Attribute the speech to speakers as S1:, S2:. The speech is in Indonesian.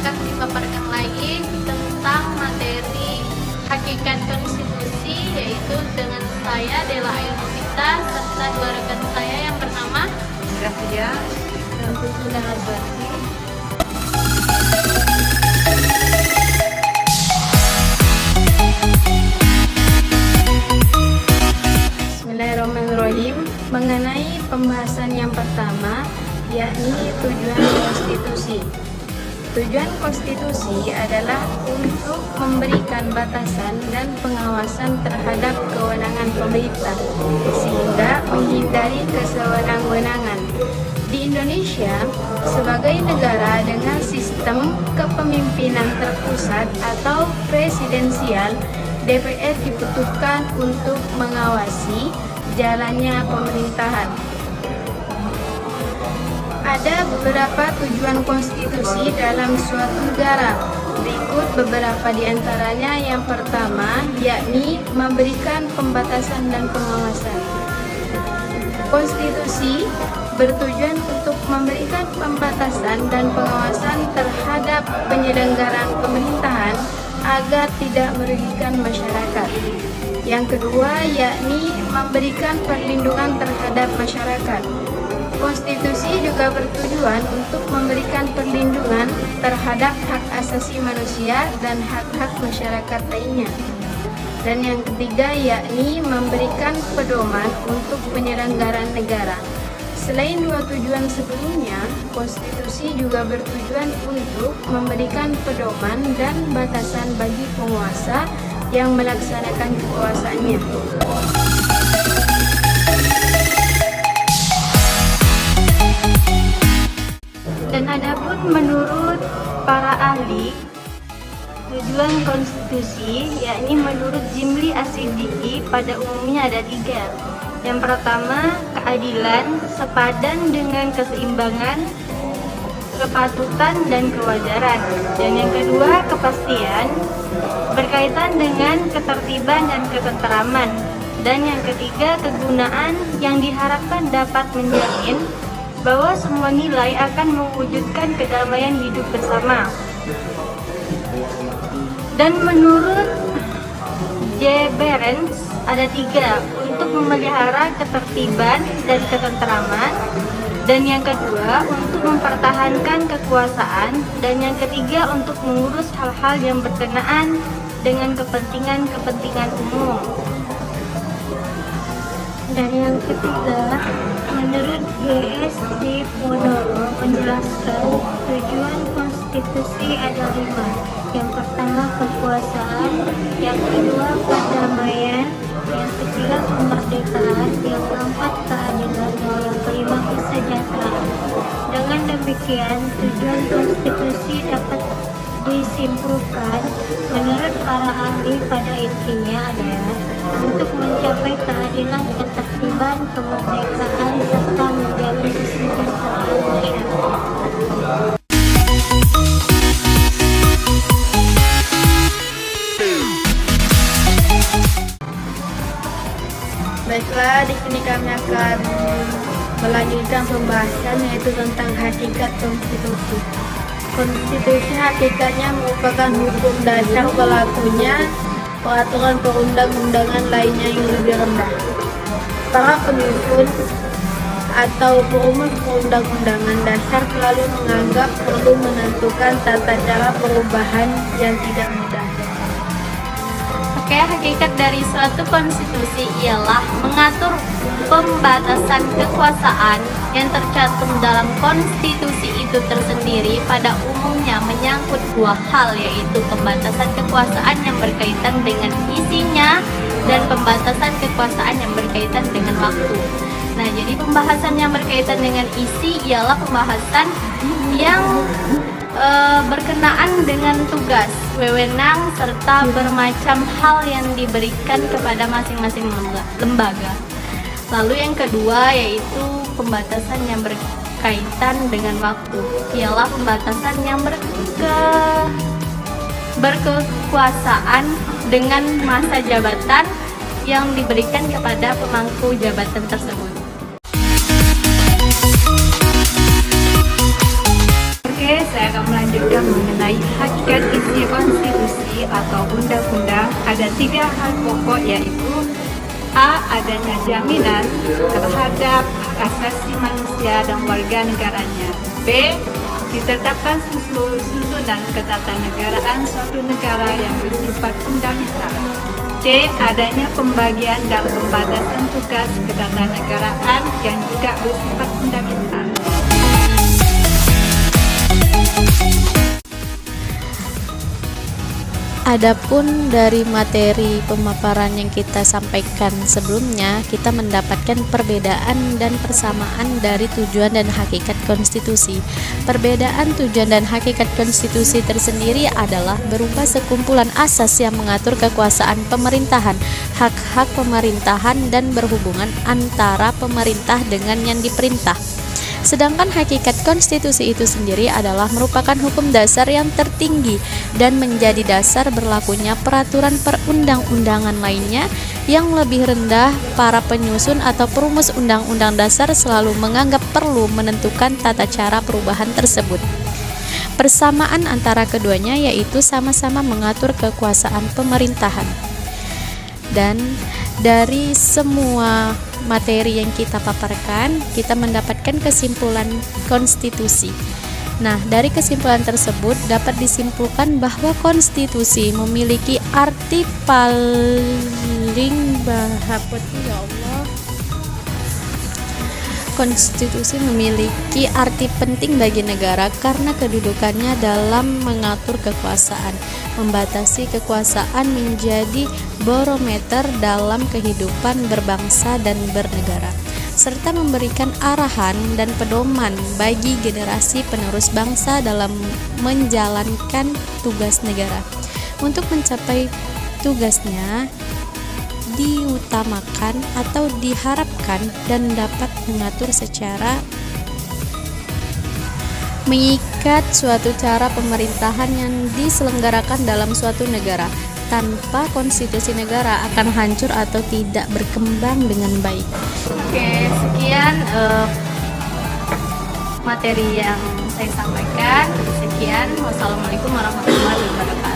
S1: akan dipaparkan lagi tentang materi hakikat konstitusi, yaitu dengan saya Dela Ayunovita serta dua rekan saya yang bernama
S2: Grafia dan Susuna Azwati.
S3: Bismillahirrahmanirrahim. Mengenai pembahasan yang pertama, yakni tujuan konstitusi. Tujuan konstitusi adalah untuk memberikan batasan dan pengawasan terhadap kewenangan pemerintah sehingga menghindari kesewenang-wenangan. Di Indonesia, sebagai negara dengan sistem kepemimpinan terpusat atau presidensial, DPR dibutuhkan untuk mengawasi jalannya pemerintahan. Ada beberapa tujuan konstitusi dalam suatu negara. Berikut beberapa di antaranya. Yang pertama, yakni memberikan pembatasan dan pengawasan. Konstitusi bertujuan untuk memberikan pembatasan dan pengawasan terhadap penyelenggaraan pemerintahan agar tidak merugikan masyarakat. Yang kedua, yakni memberikan perlindungan terhadap masyarakat. Konstitusi juga bertujuan untuk memberikan perlindungan terhadap hak asasi manusia dan hak-hak masyarakat lainnya. Dan yang ketiga, yakni memberikan pedoman untuk penyelenggaraan negara. Selain dua tujuan sebelumnya, konstitusi juga bertujuan untuk memberikan pedoman dan batasan bagi penguasa yang melaksanakan kekuasaannya. Dan adapun menurut para ahli, tujuan konstitusi yakni menurut Jimli As-Siddiqi pada umumnya ada tiga. Yang pertama, keadilan sepadan dengan keseimbangan, kepatutan dan kewajaran. Dan yang kedua, kepastian berkaitan dengan ketertiban dan ketenteraman. Dan yang ketiga, kegunaan yang diharapkan dapat menjamin bahwa semua nilai akan mewujudkan kedamaian hidup bersama. Dan menurut J. Behrens ada tiga: untuk memelihara ketertiban dan ketenteraman, dan yang kedua untuk mempertahankan kekuasaan, dan yang ketiga untuk mengurus hal-hal yang berkenaan dengan kepentingan umum. Dan yang ketiga, menurut G.S. Diponegoro menjelaskan tujuan konstitusi ada 5. Yang pertama, kekuasaan, yang kedua, perdamaian, yang ketiga, kemerdekaan, yang keempat, keadilan, dan yang kelima, kesejahteraan. Dengan demikian, tujuan konstitusi dapat disimpulkan menurut para ahli pada intinya adalah untuk mencapai keadilan, ketertiban, kemerdekaan, serta menjamin kesejahteraan masyarakat. Baiklah, di sini kami akan melanjutkan pembahasan yaitu tentang hakikat konstitusi. Konstitusi hakikatnya merupakan hukum dasar berlakunya peraturan perundang-undangan lainnya yang lebih rendah. Para penyusun atau perumus perundang-undangan dasar selalu menganggap perlu menentukan tata cara perubahan yang tidak mudah.
S1: Oke, hakikat dari suatu konstitusi ialah mengatur pembatasan kekuasaan yang tercantum dalam konstitusi itu tersendiri. Pada umumnya menyangkut dua hal, yaitu pembatasan kekuasaan yang berkaitan dengan isinya dan pembatasan kekuasaan yang berkaitan dengan waktu. Nah, jadi pembahasan yang berkaitan dengan isi ialah pembahasan yang berkenaan dengan tugas, wewenang, serta bermacam hal yang diberikan kepada masing-masing lembaga. Lalu yang kedua yaitu pembatasan yang berkaitan dengan waktu, ialah pembatasan yang berkekuasaan dengan masa jabatan yang diberikan kepada pemangku jabatan tersebut.
S2: Oke, saya akan melanjutkan mengenai mengenai hakikat isi konstitusi atau undang-undang ada 3 hal pokok, yaitu A. Adanya jaminan terhadap hak asasi manusia dan warga negaranya. B. Ditetapkan susunan ketatanegaraan suatu negara yang bersifat fundamental. C. Adanya pembagian dan pembatasan tugas ketatanegaraan yang juga bersifat fundamental.
S1: Adapun dari materi pemaparan yang kita sampaikan sebelumnya, kita mendapatkan perbedaan dan persamaan dari tujuan dan hakikat konstitusi. Perbedaan tujuan dan hakikat konstitusi tersendiri adalah berupa sekumpulan asas yang mengatur kekuasaan pemerintahan, hak-hak pemerintahan, dan berhubungan antara pemerintah dengan yang diperintah. Sedangkan hakikat konstitusi itu sendiri adalah merupakan hukum dasar yang tertinggi dan menjadi dasar berlakunya peraturan perundang-undangan lainnya yang lebih rendah. Para penyusun atau perumus undang-undang dasar selalu menganggap perlu menentukan tata cara perubahan tersebut. Persamaan antara keduanya yaitu sama-sama mengatur kekuasaan pemerintahan. Dan dari semua materi yang kita paparkan, kita mendapatkan kesimpulan konstitusi. Nah, dari kesimpulan tersebut dapat disimpulkan bahwa konstitusi memiliki arti paling ya Allah. Konstitusi memiliki arti penting bagi negara karena kedudukannya dalam mengatur kekuasaan, membatasi kekuasaan menjadi barometer dalam kehidupan berbangsa dan bernegara, serta memberikan arahan dan pedoman bagi generasi penerus bangsa dalam menjalankan tugas negara. Untuk mencapai tugasnya, diutamakan atau diharapkan dan dapat mengatur secara mengikat suatu cara pemerintahan yang diselenggarakan dalam suatu negara. Tanpa konstitusi negara akan hancur atau tidak berkembang dengan baik. Oke, sekian materi yang saya sampaikan. Sekian, wassalamualaikum warahmatullahi wabarakatuh.